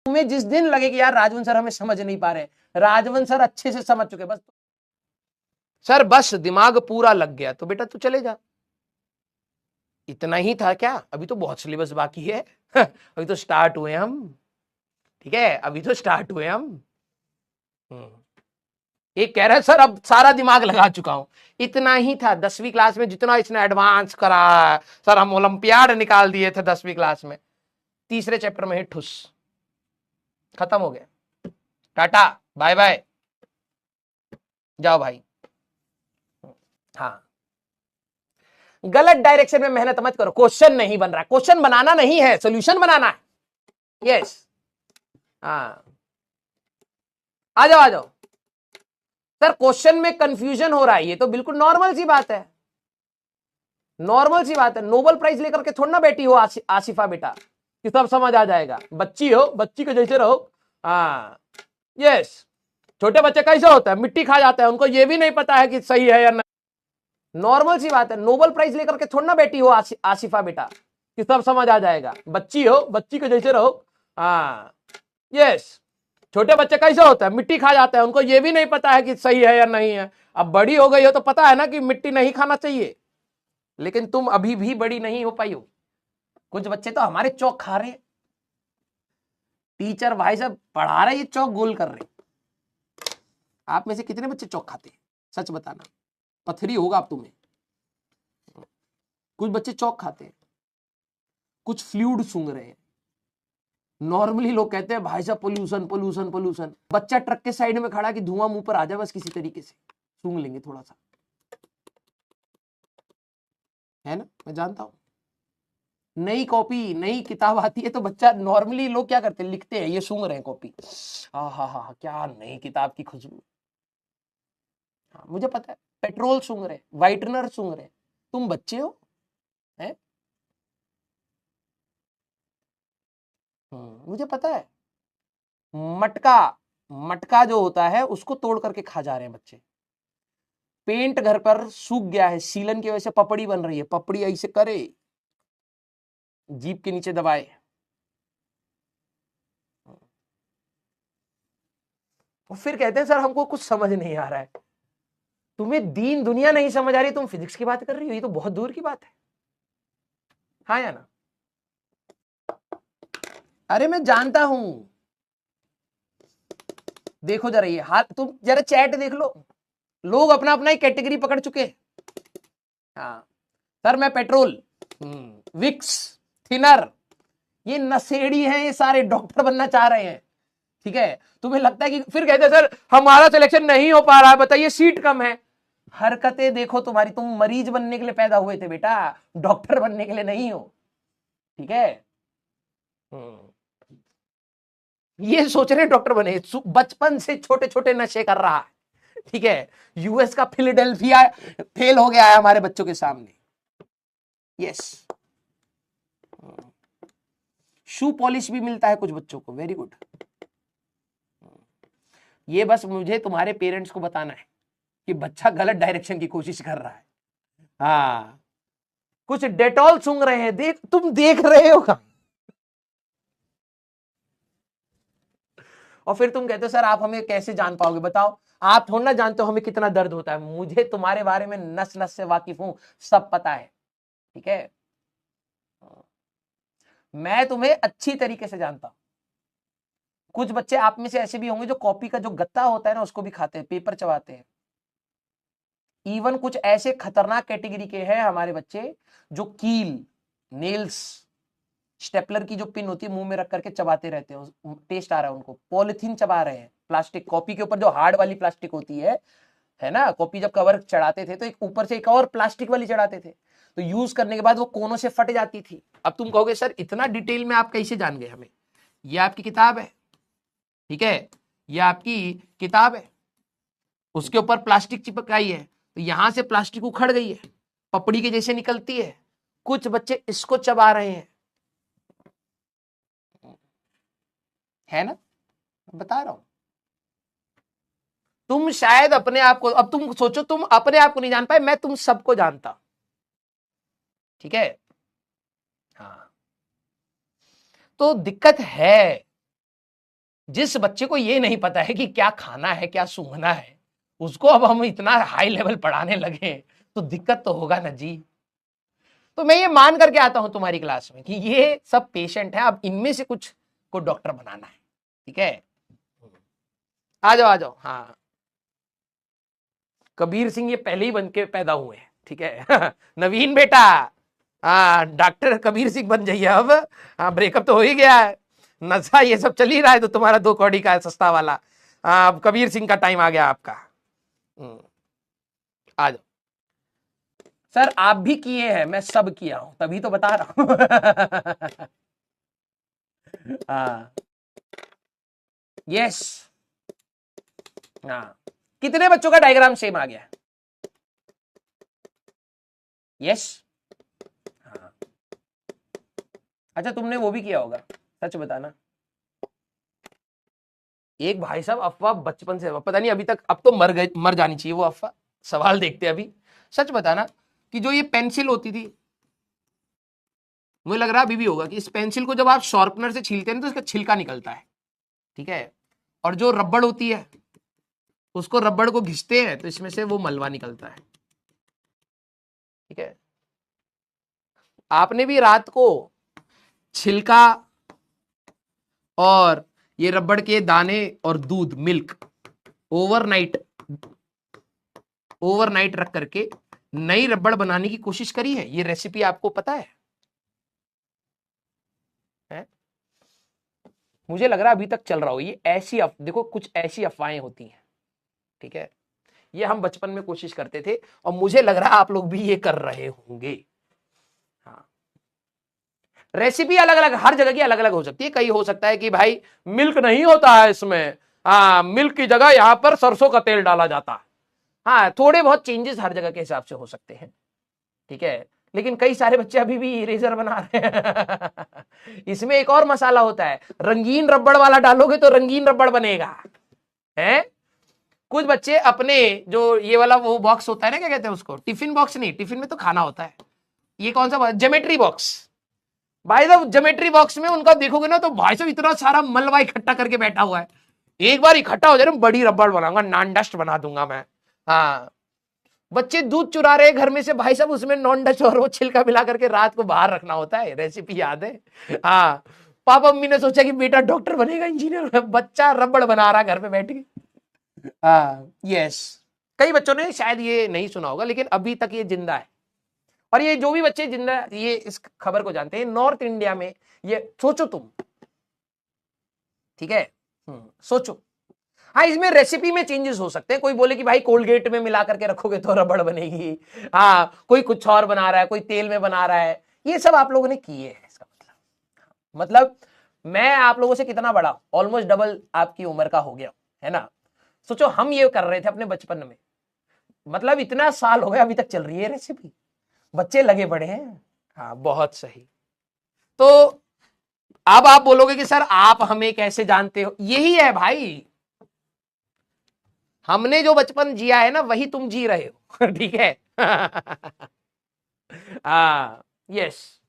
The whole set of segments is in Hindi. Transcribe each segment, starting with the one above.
तुम्हें जिस दिन लगे कि यार राजवंश सर हमें समझ नहीं पा रहे, राजवंश सर अच्छे से समझ चुके, बस सर बस दिमाग पूरा लग गया तो बेटा तू चले जा। इतना ही था क्या? अभी तो बहुत सिलेबस बाकी है। अभी तो स्टार्ट हुए हम, ठीक है, अभी तो स्टार्ट हुए हम। एक कह रहा है सर अब सारा दिमाग लगा चुका हूं। इतना ही था 10वीं क्लास में, जितना इसने एडवांस करा सर, हम ओलंपियाड निकाल दिए थे 10वीं क्लास में। तीसरे चैप्टर में ही ठुस, खत्म हो गया, टाटा बाय बाय, जाओ भाई। हाँ, गलत डायरेक्शन में मेहनत मत करो। क्वेश्चन नहीं बन रहा, क्वेश्चन बनाना नहीं है, सोल्यूशन बनाना है। यस, हाँ, आ जाओ आ जाओ। सर क्वेश्चन में कंफ्यूजन हो रहा है, ये तो बिल्कुल नॉर्मल सी बात है, नॉर्मल सी बात है। नोबेल प्राइज लेकर के थोड़ा ना बैठी हो आसिफा बेटा कि सब समझ आ जाएगा। बच्ची हो, बच्ची के जैसे रहो। हाँ, यस, छोटे बच्चे कैसे होता है, मिट्टी खा जाता है, उनको ये भी नहीं पता है कि सही है या नहीं। नॉर्मल सी बात है, नोबेल प्राइज लेकर के थोड़ा ना बैठी हो आसिफा बेटा कि सब समझ आ जाएगा। बच्ची हो, बच्ची के जैसे रहो। हाँ, यस, छोटे बच्चे कैसे होता है, मिट्टी खा जाता है, उनको ये भी नहीं पता है कि सही है या नहीं है। अब बड़ी हो गई हो तो पता है ना कि मिट्टी नहीं खाना चाहिए, लेकिन तुम अभी भी बड़ी नहीं हो पाई हो। कुछ बच्चे तो हमारे चौक खा रहे हैं, टीचर भाई साहब पढ़ा रहे, ये चौक गोल कर रहे। आप में से कितने बच्चे चौक खाते हैं, सच बताना, पथरी होगा आप तुम्हें। कुछ बच्चे चौक खाते हैं, कुछ फ्लूइड सूंघ रहे हैं। नॉर्मली लोग कहते हैं भाई साहब पोल्यूशन पोल्यूशन पोल्यूशन। बच्चा ट्रक के साइड में खड़ा कि धुआं मुंह पर आ जाए, बस किसी तरीके से सूंघ लेंगे थोड़ा सा, है ना, मैं जानता हूं। नई कॉपी नई किताब आती है तो बच्चा, नॉर्मली लोग क्या करते हैं, लिखते हैं, ये सूंघ रहे हैं कॉपी, हा क्या नई किताब की खुशबू। हाँ, मुझे पता है, पेट्रोल सूंघ रहे, वाइटनर सूंघ रहे, तुम बच्चे हो, है? मुझे पता है। मटका, मटका जो होता है उसको तोड़ करके खा जा रहे हैं बच्चे। पेंट घर पर सूख गया है, सीलन की वजह से पपड़ी बन रही है, पपड़ी ऐसे करे, जीभ के नीचे दबाए, और फिर कहते हैं सर हमको कुछ समझ नहीं आ रहा है। तुम्हें दीन दुनिया नहीं समझ आ रही, तुम फिजिक्स की बात कर रही हो, ये तो बहुत दूर की बात है। हाँ या ना? अरे मैं जानता हूं, देखो जरा ये हाथ, तुम जरा चैट देख लो, लोग अपना अपना ही कैटेगरी पकड़ चुके हैं। हाँ सर, मैं पेट्रोल, विक्स, थिनर, ये नशेड़ी हैं, ये सारे डॉक्टर बनना चाह रहे हैं, ठीक है। तुम्हें लगता है कि फिर कहते हैं सर हमारा सिलेक्शन नहीं हो पा रहा है, बताइए सीट कम है। हरकतें देखो तुम्हारी, तुम मरीज बनने के लिए पैदा हुए थे बेटा, डॉक्टर बनने के लिए नहीं हो, ठीक है। ये सोच रहे डॉक्टर बने, बचपन से छोटे छोटे नशे कर रहा है, ठीक है। यूएस का फिलाडेल्फिया फेल हो गया है हमारे बच्चों के सामने। यस, शू पॉलिश भी मिलता है कुछ बच्चों को, वेरी गुड। ये बस मुझे तुम्हारे पेरेंट्स को बताना है कि बच्चा गलत डायरेक्शन की कोशिश कर रहा है। हाँ, कुछ डेटॉल सूंघ रहे हैं, देख तुम देख रहे हो कहां, और फिर तुम कहते हो सर आप हमें कैसे जान पाओगे, बताओ। आप थोड़ा ना जानते हो हमें कितना दर्द होता है, मुझे तुम्हारे बारे में नस नस से वाकिफ हूं, सब पता है, ठीक है। मैं तुम्हें अच्छी तरीके से जानता हूं। कुछ बच्चे आप में से ऐसे भी होंगे जो कॉपी का जो गत्ता होता है ना उसको भी खाते हैं, पेपर चबाते हैं। इवन कुछ ऐसे खतरनाक कैटेगरी के हैं हमारे बच्चे जो कील, नेल्स, स्टेपलर की जो पिन होती है मुंह में रख करके चबाते रहते हैं, टेस्ट आ रहा है उनको। पॉलिथीन चबा रहे हैं, प्लास्टिक, कॉपी के ऊपर जो हार्ड वाली प्लास्टिक होती है ना, कॉपी जब कवर चढ़ाते थे तो एक ऊपर से एक और प्लास्टिक वाली चढ़ाते थे, तो यूज करने के बाद वो कोनों से फट जाती थी। अब तुम कहोगे सर इतना डिटेल में आप कैसे जान गए हमें, ये आपकी किताब है, ठीक है, ये आपकी किताब है, उसके ऊपर प्लास्टिक चिपकाई है, तो यहां से प्लास्टिक उखड़ गई है, पपड़ी के जैसे निकलती है, कुछ बच्चे इसको चबा रहे हैं, है ना, बता रहा हूं। तुम शायद अपने आप को, अब तुम सोचो तुम अपने आप को नहीं जान पाए, मैं तुम सबको जानता हूं, ठीक है। हाँ, तो दिक्कत है, जिस बच्चे को ये नहीं पता है कि क्या खाना है क्या सूंघना है, उसको अब हम इतना हाई लेवल पढ़ाने लगे तो दिक्कत तो होगा ना जी। तो मैं ये मान करके आता हूं तुम्हारी क्लास में कि ये सब पेशेंट है, अब इनमें से कुछ को डॉक्टर बनाना है। ठीक है, आ जाओ आ जाओ। हाँ, कबीर सिंह ये पहले ही बन के पैदा हुए हैं। ठीक है नवीन बेटा, हाँ डॉक्टर कबीर सिंह बन जाइए अब। हाँ, ब्रेकअप तो हो ही गया है, नशा ये सब चल ही रहा है, तो तुम्हारा 2 कौड़ी का है सस्ता वाला। हाँ, अब कबीर सिंह का टाइम आ गया आपका। आ जाओ। सर आप भी किए हैं, मैं सब किया हूं तभी तो बता रहा हूं हाँ, यस। हाँ, कितने बच्चों का डायग्राम सेम आ गया? यस। हाँ, अच्छा तुमने वो भी किया होगा, सच बताना। एक भाई साहब अफवाह बचपन से, पता नहीं अभी तक, अब तो मर गए, मर जानी चाहिए वो अफवाह। सवाल देखते अभी, सच बताना कि जो ये पेंसिल होती थी, मुझे लग रहा अभी भी होगा कि इस पेंसिल को जब आप शार्पनर से छीलते हैं तो इसका छिलका निकलता है। ठीक है, और जो रबड़ होती है उसको, रबड़ को घिसते हैं तो इसमें से वो मलबा निकलता है। ठीक है, आपने भी रात को छिलका और ये रबड़ के दाने और दूध, मिल्क, ओवरनाइट ओवरनाइट रख करके नई रबड़ बनाने की कोशिश करी है? ये रेसिपी आपको पता है? मुझे लग रहा है अभी तक चल रहा हो ये ऐसी देखो कुछ ऐसी अफवाहें होती हैं। ठीक है, ये हम बचपन में कोशिश करते थे और मुझे लग रहा है आप लोग भी ये कर रहे होंगे। हाँ, रेसिपी अलग अलग, हर जगह की अलग अलग हो सकती है। कई हो सकता है कि भाई मिल्क नहीं होता है इसमें, हाँ मिल्क की जगह यहां पर सरसों का तेल डाला जाता है। हाँ, थोड़े बहुत चेंजेस हर जगह के हिसाब से हो सकते हैं। ठीक है, लेकिन कई सारे बच्चे अभी भी इरेजर बना रहे हैं इसमें एक और मसाला होता है, रंगीन रबड़ वाला डालोगे तो रंगीन रबड़ बनेगा। है, कुछ बच्चे अपने जो ये वाला वो बॉक्स होता है ना, क्या कहते हैं उसको, टिफिन बॉक्स नहीं, टिफिन में तो खाना होता है, ये कौन सा, ज्योमेट्री बॉक्स। भाई साहब ज्योमेट्री बॉक्स में उनका देखोगे ना तो भाई साहब इतना सारा मलबा इकट्ठा करके बैठा हुआ है। एक बार इकट्ठा हो जाए ना, बड़ी रबड़ बनाऊंगा, नॉन डस्ट बना दूंगा मैं। हाँ, बच्चे दूध चुरा रहे घर में से भाई साहब, उसमें नॉन डस्ट और वो छिलका मिला करके रात को बाहर रखना होता है, रेसिपी याद है। हाँ, पापा मम्मी ने सोचा कि बेटा डॉक्टर बनेगा, इंजीनियर, बच्चा रबड़ बना रहा घर पे बैठ के। हाँ यस, कई बच्चों ने शायद ये नहीं सुना होगा लेकिन अभी तक ये जिंदा है। और ये जो भी बच्चे जिंदा ये इस खबर को जानते हैं, नॉर्थ इंडिया में, ये सोचो तुम। ठीक है, सोचो। हाँ, इसमें रेसिपी में चेंजेस हो सकते हैं, कोई बोले कि भाई कोलगेट में मिला करके रखोगे तो रबड़ बनेगी, हाँ कोई कुछ और बना रहा है, कोई तेल में बना रहा है, ये सब आप लोगों ने किए हैं। इसका मतलब मैं आप लोगों से कितना बड़ा, ऑलमोस्ट डबल आपकी उम्र का हो गया, है ना। सोचो हम ये कर रहे थे अपने बचपन में, मतलब इतना साल हो गया अभी तक चल रही है रेसिपी, बच्चे लगे पड़े हैं। हाँ बहुत सही। तो अब आप बोलोगे कि सर आप हमें कैसे जानते हो, यही है भाई, हमने जो बचपन जिया है ना वही तुम जी रहे हो ठीक है हाँ यस,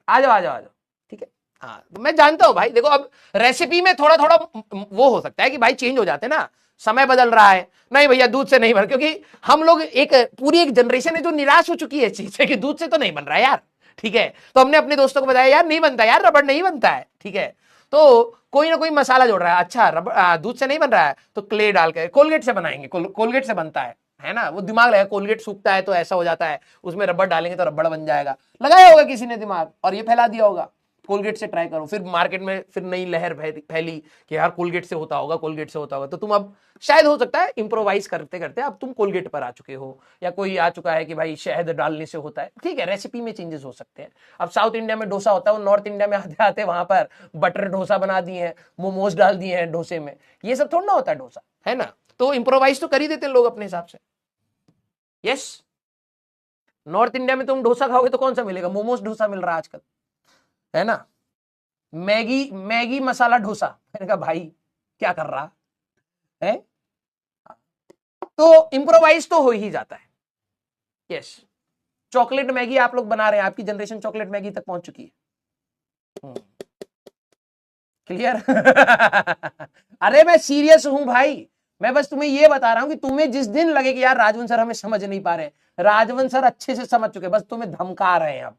आ जाओ आ जाओ आ जाओ। ठीक है, हाँ तो मैं जानता हूं भाई, देखो अब रेसिपी में थोड़ा थोड़ा वो हो सकता है कि भाई चेंज हो जाते हैं ना, समय बदल रहा है, नहीं भैया दूध से नहीं बन, क्योंकि हम लोग एक पूरी एक जनरेशन है जो निराश हो चुकी है इस चीज से कि दूध से तो नहीं बन रहा है यार। ठीक है, तो हमने अपने दोस्तों को बताया यार नहीं बनता यार, रबड़ नहीं बनता है। ठीक है, तो कोई ना कोई मसाला जोड़ रहा है, अच्छा रबड़ दूध से नहीं बन रहा है तो क्ले डाल के कोलगेट से बनाएंगे, कोलगेट से बनता है ना, वो दिमाग लगा, कोलगेट सूखता है तो ऐसा हो जाता है, उसमें रबड़ डालेंगे तो रबड़ बन जाएगा, लगाया होगा किसी ने दिमाग और ये फैला दिया होगा, कोलगेट से ट्राई करो, फिर मार्केट में फिर नई लहर फैली कि यार कोलगेट से होता होगा, कोलगेट से होता होगा, तो तुम अब शायद हो सकता है इंप्रोवाइज करते करते अब तुम कोलगेट पर आ चुके हो, या कोई आ चुका है कि भाई शहद डालने से होता है। ठीक है, रेसिपी में चेंजेस हो सकते हैं। अब साउथ इंडिया में डोसा होता है, वो नॉर्थ इंडिया में आते आते वहां पर बटर डोसा बना दिए हैं, मोमोज डाल दिए हैं डोसे में, ये सब थोड़ा ना होता है डोसा, है ना। तो इंप्रोवाइज तो कर ही देते हैं लोग अपने हिसाब से। यस, नॉर्थ इंडिया में तुम डोसा खाओगे तो कौन सा मिलेगा, मोमोज डोसा मिल रहा है आजकल, है ना। मैगी मैगी मसाला डोसा, मैंने कहा भाई क्या कर रहा है। तो इंप्रोवाइज तो हो ही जाता है। यस, चॉकलेट मैगी आप लोग बना रहे हैं, आपकी जनरेशन चॉकलेट मैगी तक पहुंच चुकी है। क्लियर? अरे मैं सीरियस हूं भाई, मैं बस तुम्हें ये बता रहा हूं कि तुम्हें जिस दिन लगे कि यार राजवन सर हमें समझ नहीं पा रहे, राजवन सर अच्छे से समझ चुके, बस तुम्हें धमका रहे हैं अब